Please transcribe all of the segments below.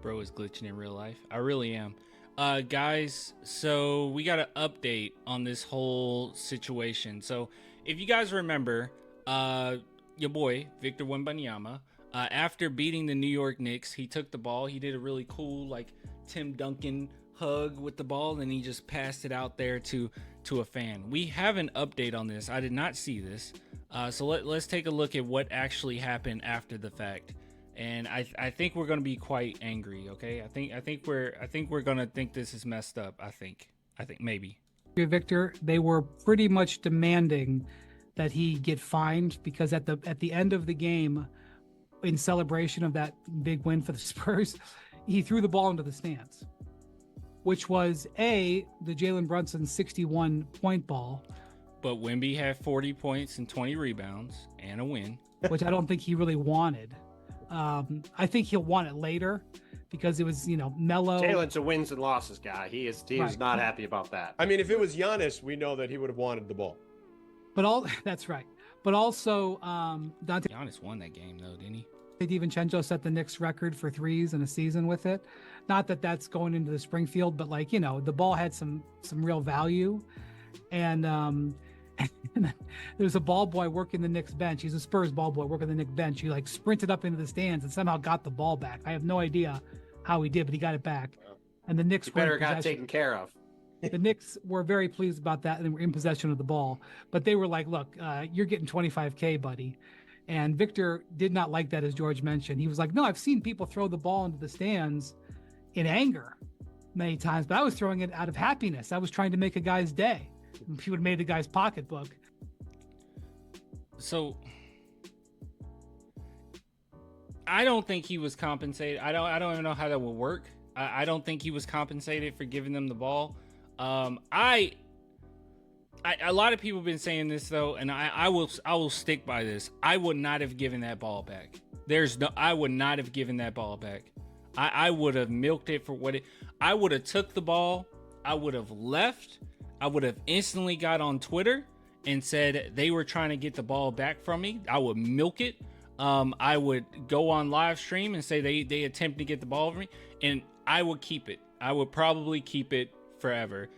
Bro is glitching in real life. I really am. Guys, so we got an update on this whole situation. So if you guys remember, your boy, Victor Wembanyama, after beating the New York Knicks, he took the ball. He did a really cool, like, Tim Duncan hug with the ball, and he just passed it out there to a fan. We have an update on this. I did not see this. So let's take a look at what actually happened after the fact. And I think we're gonna be quite angry. Okay, I think we're gonna think this is messed up. I think maybe. Victor, they were pretty much demanding that he get fined because at the end of the game, in celebration of that big win for the Spurs, he threw the ball into the stands, which was the Jalen Brunson 61-point ball. But Wemby had 40 points and 20 rebounds and a win, which I don't think he really wanted. I think he'll want it later because it was, mellow. Jalen's a wins and losses guy. He is not happy about that. I mean, if it was Giannis, we know that he would have wanted the ball. But that's right. But also, Dante Giannis won that game though, didn't he? DiVincenzo set the Knicks record for threes in a season with it. Not that that's going into the Springfield, but the ball had some real value. And there was a ball boy working the Knicks bench. He's a Spurs ball boy working the Knicks bench. He sprinted up into the stands and somehow got the ball back. I have no idea how he did, but he got it back. And the Knicks better got taken care of. The Knicks were very pleased about that and were in possession of the ball. But they were like, look, you're getting $25K, buddy. And Victor did not like that, as George mentioned. He was like, no, I've seen people throw the ball into the stands in anger many times, but I was throwing it out of happiness. I was trying to make a guy's day. He would have made the guy's pocketbook. So I don't think he was compensated. I don't even know how that would work. I don't think he was compensated for giving them the ball. A lot of people have been saying this though, and I will stick by this. I would not have given that ball back. I would not have given that ball back. I would have milked it for what it. I would have took the ball. I would have left. I would have instantly got on Twitter and said they were trying to get the ball back from me. I would milk it. I would go on live stream and say they attempted to get the ball from me, and I would keep it. I would probably keep it forever.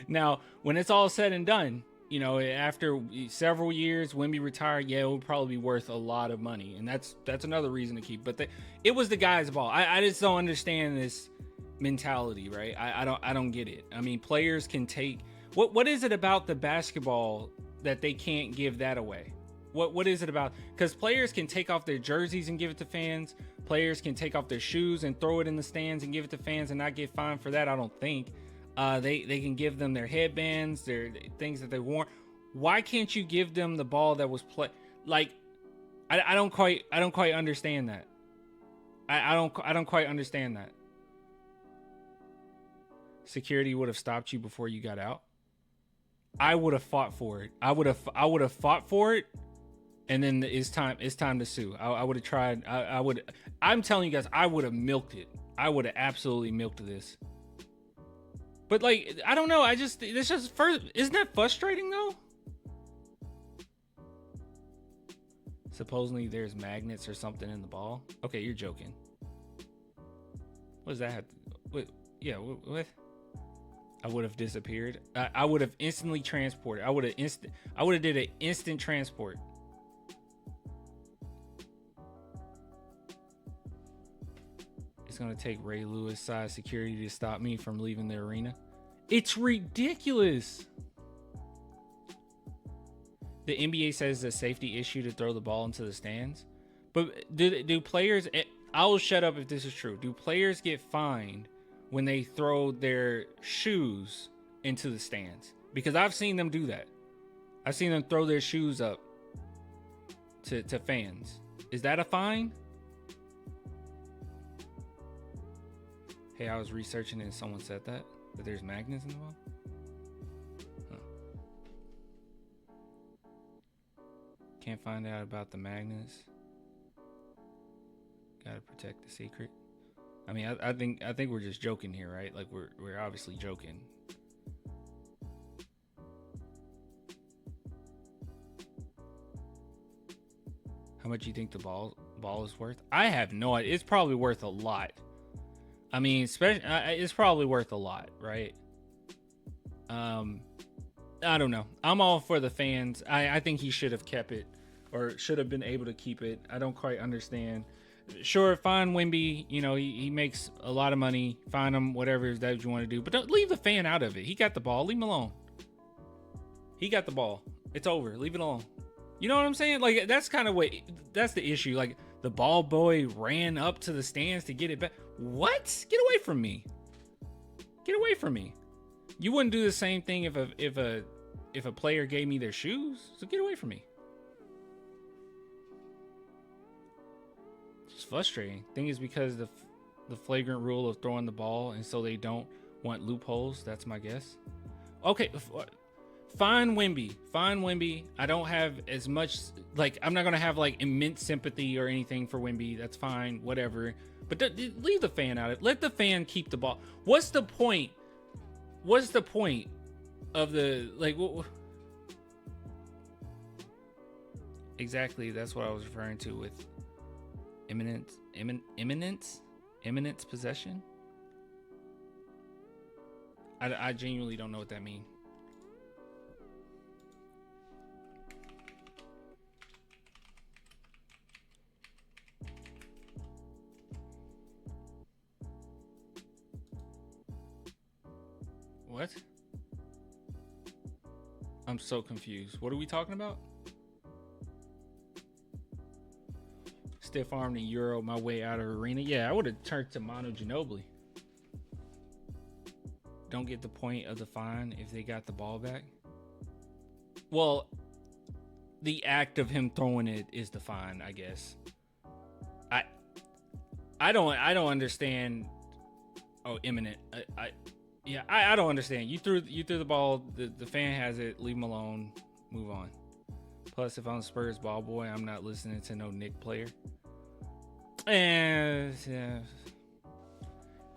Now, when it's all said and done, after several years, Wemby retired, it would probably be worth a lot of money, and that's another reason to keep. But it was the guy's ball. I just don't understand this mentality, right? I don't get it. I mean, players can take what is it about the basketball that they can't give that away? What is it about? Because players can take off their jerseys and give it to fans. Players can take off their shoes and throw it in the stands and give it to fans and not get fined for that. I don't think. They can give them their headbands, their things that they want. Why can't you give them the ball that was play? Like, I don't quite understand that. I don't quite understand that. Security would have stopped you before you got out. I would have fought for it. I would have fought for it. And then it's time to sue. I would have tried. I'm telling you guys, I would have milked it. I would have absolutely milked this. But I don't know. Isn't that frustrating though? Supposedly there's magnets or something in the ball. Okay, you're joking. What does that have? What? Yeah. What? I would have disappeared. I would have instantly transported. I would have did an instant transport. It's gonna take Ray Lewis size security to stop me from leaving the arena. It's ridiculous. The NBA says it's a safety issue to throw the ball into the stands, but do players? I will shut up if this is true. Do players get fined when they throw their shoes into the stands? Because I've seen them do that. I've seen them throw their shoes up to fans. Is that a fine? Hey, I was researching and someone said that there's magnets in the ball. Huh. Can't find out about the magnets. Gotta protect the secret. I mean, I think we're just joking here, right? Like we're obviously joking. How much do you think the ball ball is worth? I have no idea. It's probably worth a lot. I mean, it's probably worth a lot, right? I don't know. I'm all for the fans. I think he should have kept it, or should have been able to keep it. I don't quite understand. Sure, fine Wemby. You know, he makes a lot of money. Fine him, whatever that you want to do. But don't leave the fan out of it. He got the ball. Leave him alone. He got the ball. It's over. Leave it alone. You know what I'm saying? Like, that's kind of that's the issue. Like, the ball boy ran up to the stands to get it back. What? Get away from me. Get away from me. You wouldn't do the same thing if a player gave me their shoes. So get away from me. It's frustrating. Thing is because the flagrant rule of throwing the ball, and so they don't want loopholes. That's my guess. Okay, fine Wemby. Fine Wemby. I don't have as much, like, I'm not gonna have like immense sympathy or anything for Wemby. That's fine, whatever. But leave the fan out of it. Let the fan keep the ball. What's the point? What's the point of the, like, exactly? That's what I was referring to with imminent possession. I genuinely don't know what that means. What? I'm so confused. What are we talking about? Stiff arm and Euro my way out of arena. Yeah, I would have turned to Manu Ginobili. Don't get the point of the fine if they got the ball back. Well, the act of him throwing it is the fine, I guess. I don't understand. Oh, imminent. I don't understand. You threw the ball. The fan has it. Leave him alone. Move on. Plus, if I'm Spurs ball boy, I'm not listening to no Knick player. And yeah,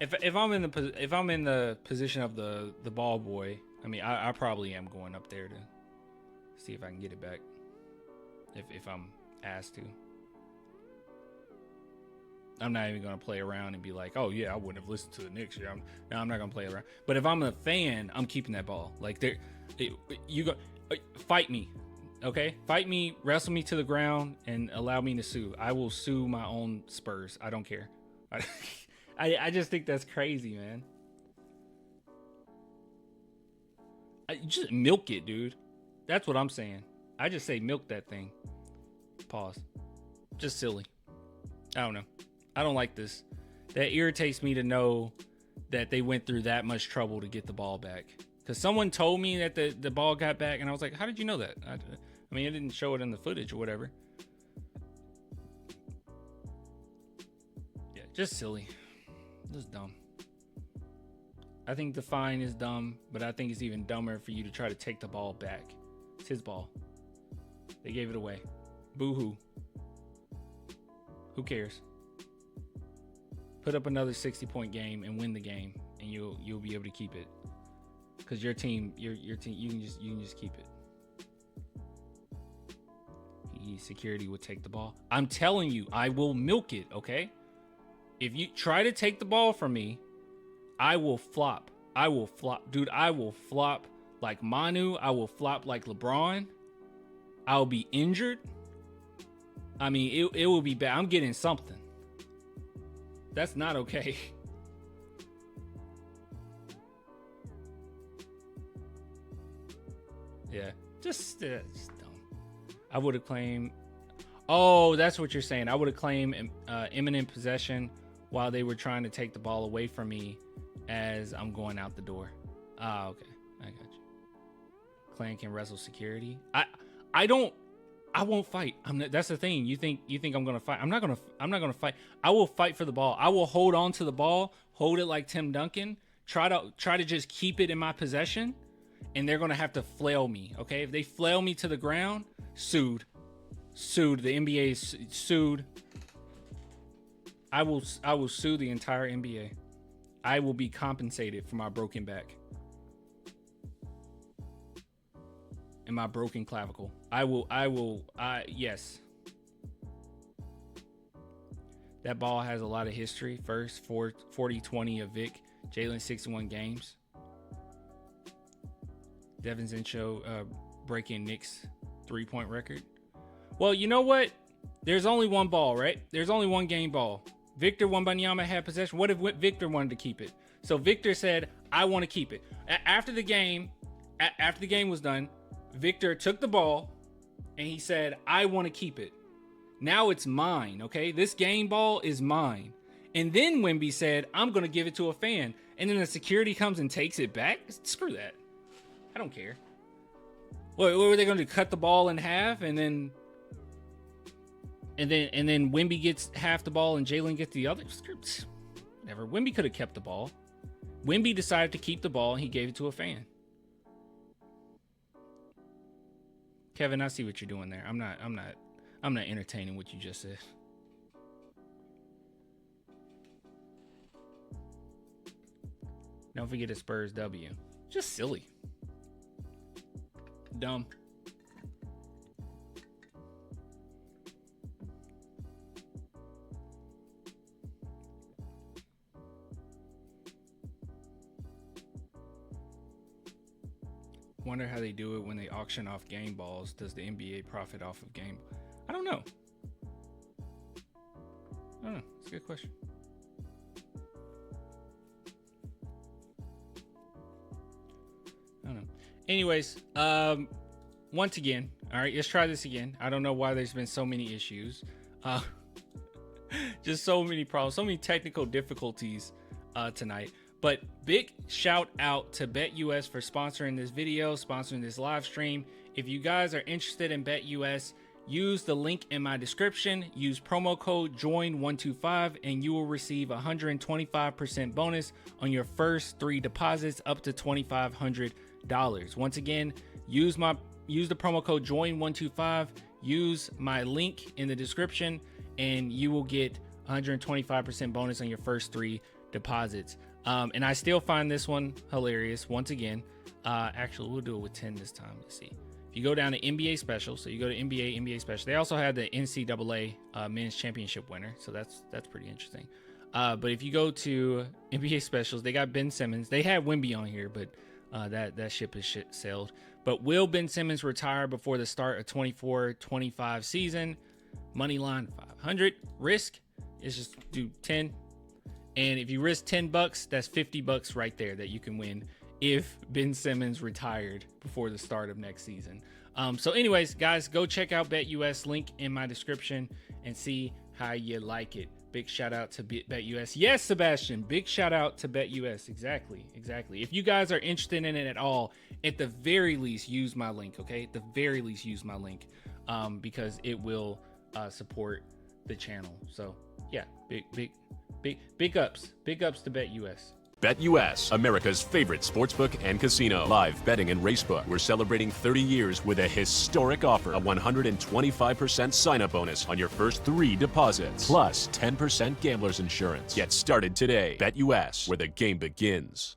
if I'm in the position of the ball boy, I mean, I probably am going up there to see if I can get it back. If I'm asked to. I'm not even going to play around and be like, oh, yeah, I wouldn't have listened to the Knicks. Yeah, I'm not going to play around. But if I'm a fan, I'm keeping that ball. Like, fight me, okay? Fight me, wrestle me to the ground, and allow me to sue. I will sue my own Spurs. I don't care. I just think that's crazy, man. Just milk it, dude. That's what I'm saying. I just say milk that thing. Pause. Just silly. I don't know. I don't like this. That irritates me to know that they went through that much trouble to get the ball back. Because someone told me that the ball got back, and I was like, how did you know that? I mean, it didn't show it in the footage or whatever. Yeah, just silly. Just dumb. I think the fine is dumb, but I think it's even dumber for you to try to take the ball back. It's his ball. They gave it away. Boo-hoo. Who cares? Put up another 60-point game and win the game, and you'll be able to keep it. Because your team, you can just keep it. Security would take the ball. I'm telling you, I will milk it. Okay. If you try to take the ball from me, I will flop. I will flop, dude. I will flop like Manu. I will flop like LeBron. I'll be injured. I mean, it will be bad. I'm getting something. That's not okay. Yeah, just dumb. I would have claimed. Oh, that's what you're saying. I would have claimed imminent possession while they were trying to take the ball away from me as I'm going out the door. Ah, okay, I got you. Clan can wrestle security. I won't fight. That's the thing. You think I'm gonna fight? I'm not gonna fight. I will fight for the ball. I will hold on to the ball, hold it like Tim Duncan. Try to just keep it in my possession, and they're gonna have to flail me. Okay, if they flail me to the ground, sued. The NBA is sued. I will sue the entire NBA. I will be compensated for my broken back and my broken clavicle. Yes. That ball has a lot of history. First, 40-20 of Vic. Jalen, 61 games. Devin Zincho breaking Knicks 3-point record. Well, you know what? There's only one ball, right? There's only one game ball. Victor Wembanyama had possession. What if Victor wanted to keep it? So Victor said, I want to keep it. After the game was done, Victor took the ball and he said, I want to keep it. Now it's mine, okay? This game ball is mine. And then Wemby said, I'm going to give it to a fan. And then the security comes and takes it back? Screw that. I don't care. What were they going to do? Cut the ball in half and then Wemby gets half the ball and Jalen gets the other? Whatever. Wemby could have kept the ball. Wemby decided to keep the ball and he gave it to a fan. Kevin, I see what you're doing there. I'm not entertaining what you just said. Don't forget a Spurs W. Just silly. Dumb. Wonder how they do it when they auction off game balls. Does the NBA profit off of game? I don't know. It's a good question. I don't know. Anyways, once again, all right, let's try this again. I don't know why there's been so many issues. Just so many problems, so many technical difficulties tonight. But big shout out to BetUS for sponsoring this video, sponsoring this live stream. If you guys are interested in BetUS, use the link in my description. Use promo code JOIN125 and you will receive 125% bonus on your first 3 deposits up to $2,500. Once again, use the promo code JOIN125. Use my link in the description and you will get 125% bonus on your first 3 deposits. And I still find this one hilarious. Once again, actually, we'll do it with 10 this time. Let's see. If you go down to NBA Special, so you go to NBA Special. They also had the NCAA Men's Championship winner, so that's pretty interesting. But if you go to NBA Specials, they got Ben Simmons. They had Wemby on here, but that ship is sailed. But will Ben Simmons retire before the start of 24-25 season? Money line 500. Risk is just do 10. And if you risk $10, that's $50 right there that you can win if Ben Simmons retired before the start of next season. So anyways, guys, go check out BetUS, link in my description, and see how you like it. Big shout out to BetUS. Yes, Sebastian, big shout out to BetUS. Exactly. If you guys are interested in it at all, at the very least, use my link, okay? At the very least, use my link because it will support the channel. So yeah, big ups to BetUS. BetUS, America's favorite sportsbook and casino. Live betting and racebook. We're celebrating 30 years with a historic offer. A 125% sign-up bonus on your first 3 deposits. Plus 10% gambler's insurance. Get started today. BetUS, where the game begins.